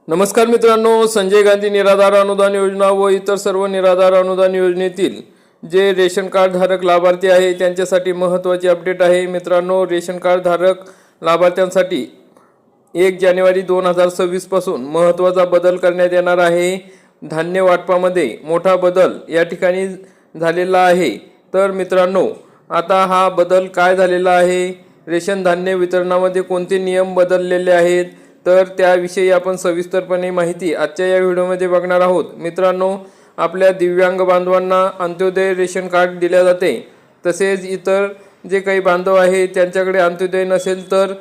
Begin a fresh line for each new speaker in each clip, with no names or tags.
नमस्कार मित्रांनो, संजय गांधी निराधार अनुदान योजना व इतर सर्व निराधार अनुदान योजनेतील जे रेशन कार्ड धारक लाभार्थी आहे त्यांच्यासाठी महत्त्वाची अपडेट आहे। मित्रांनो, रेशन कार्ड धारक लाभार्थ्यांसाठी 1 जानेवारी 2026 पासून महत्त्वाचा बदल करण्यात येणार आहे। धान्य वाटपामध्ये मोठा बदल या ठिकाणी झालेला आहे। तर मित्रांनो, आता हा बदल काय झालेला आहे, रेशन धान्य वितरणामध्ये कोणते नियम बदललेले आहेत, तर त्याविषयी आपण सविस्तरपणे माहिती आजच्या या व्हिडिओमध्ये बघणार आहोत। मित्रांनो, आपल्या दिव्यांग बांधवांना अंत्योदय रेशन कार्ड दिले जाते, तसेच इतर जे काही बांधव आहेत त्यांच्याकडे अंत्योदय नसेल तर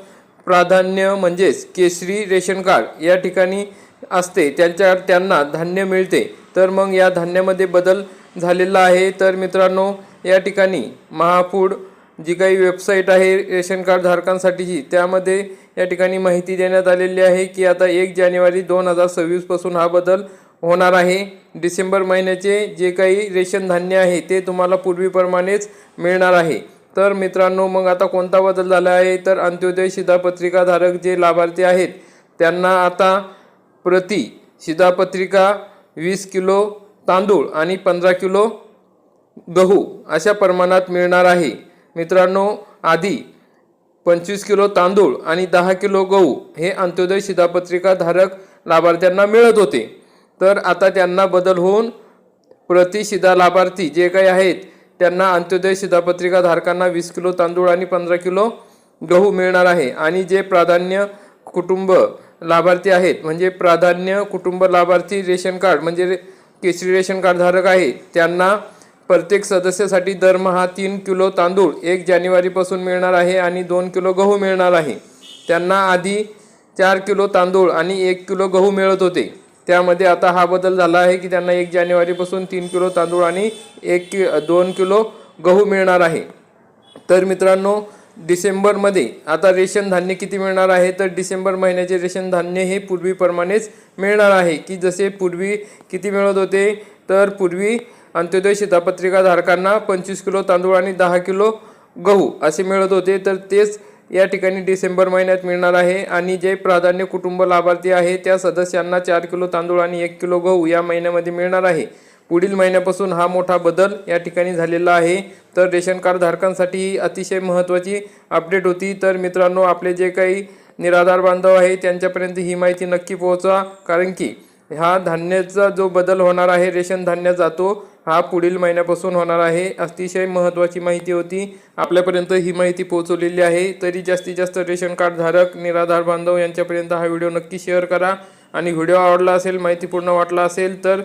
प्राधान्य म्हणजेच केसरी रेशन कार्ड या ठिकाणी असते, त्यांना धान्य मिळते। तर मग या धान्यामध्ये बदल झालेला आहे। तर मित्रांनो, या ठिकाणी महाफूड जी काही वेबसाईट आहे रेशन कार्ड धारकांसाठीची, त्यामध्ये या ठिकाणी माहिती देण्यात आलेली आहे की आता 1 जानेवारी 2026 पासून हा बदल होणार आहे। डिसेंबर महिन्याचे जे काही रेशन धान्य आहे ते तुम्हाला पूर्वीप्रमाणेच मिळणार आहे। तर मित्रांनो, मग आता कोणता बदल झाला आहे, तर अंत्योदय शिधापत्रिका धारक जे लाभार्थी आहेत त्यांना आता प्रति शिधापत्रिका 20 किलो तांदूळ आणि 15 किलो गहू अशा प्रमाणात मिळणार आहे। मित्रांनो, आधी 25 किलो तांदूळ आणि 10 किलो गहू हे अंत्योदय शिधापत्रिका धारक लाभार्थ्यांना मिळत होते। तर आता त्यांना बदल होऊन प्रति शिधा लाभार्थी जे काही आहेत त्यांना अंत्योदय शिधापत्रिका धारकांना 20 किलो तांदूळ आणि 15 किलो गहू मिळणार आहे। आणि जे प्राधान्य कुटुंब लाभार्थी आहेत, म्हणजे प्राधान्य कुटुंब लाभार्थी रेशन कार्ड म्हणजे केसरी रेशन कार्ड धारक आहे, त्यांना प्रत्येक सदस्यासाठी दरमहा 3 किलो तांदूळ 1 जानेवारीपासून मिळणार आहे आणि 2 किलो गहू मिळणार आहे। त्यांना आधी 4 किलो तांदूळ आणि 1 किलो गहू मिळत होते, त्यामध्ये आता हा बदल झाला आहे की त्यांना 1 जानेवारीपासून 3 किलो तांदूळ आणि 2 किलो गहू मिळणार आहे। तर मित्रांनो, डिसेंबरमध्ये आता रेशन धान्य किती मिळणार आहे, तर डिसेंबर महिन्याचे रेशन धान्य हे पूर्वीप्रमाणेच मिळणार आहे की जसे पूर्वी किती मिळत होते, तर पूर्वी अंत्योदय शिधापत्रिका धारकांना 25 किलो तांदूळ आणि 10 किलो गहू असे मिळत होते, तर तेच या ठिकाणी डिसेंबर महिन्यात मिळणार आहे। आणि जे प्राधान्य कुटुंब लाभार्थी आहे त्या सदस्यांना 4 किलो तांदूळ आणि 1 किलो गहू या महिन्यामध्ये मिळणार आहे। पुढील महिन्यापासून हा मोठा बदल या ठिकाणी झालेला आहे। तर रेशन कार्ड धारकांसाठी ही अतिशय महत्त्वाची अपडेट होती। तर मित्रांनो, आपले जे काही निराधार बांधव आहे त्यांच्यापर्यंत ही माहिती नक्की पोहोचवा, कारण की हा धान्याचा जो बदल होणार आहे रेशन धान्याचा तो हा पुढील महिन्यापासून होणार आहे। अतिशय महत्त्वाची माहिती होती, आपल्यापर्यंत ही माहिती पोहोचवलेली आहे। तरी जास्तीत जास्त रेशन कार्ड धारक निराधार बांधव यांच्यापर्यंत हा व्हिडिओ नक्की शेअर करा। आणि व्हिडिओ आवडला असेल, माहितीपूर्ण वाटला असेल तर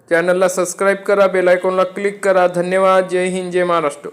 चॅनलला सबस्क्राईब करा, बेल आयकॉनला क्लिक करा। धन्यवाद। जय हिंद, जय महाराष्ट्र।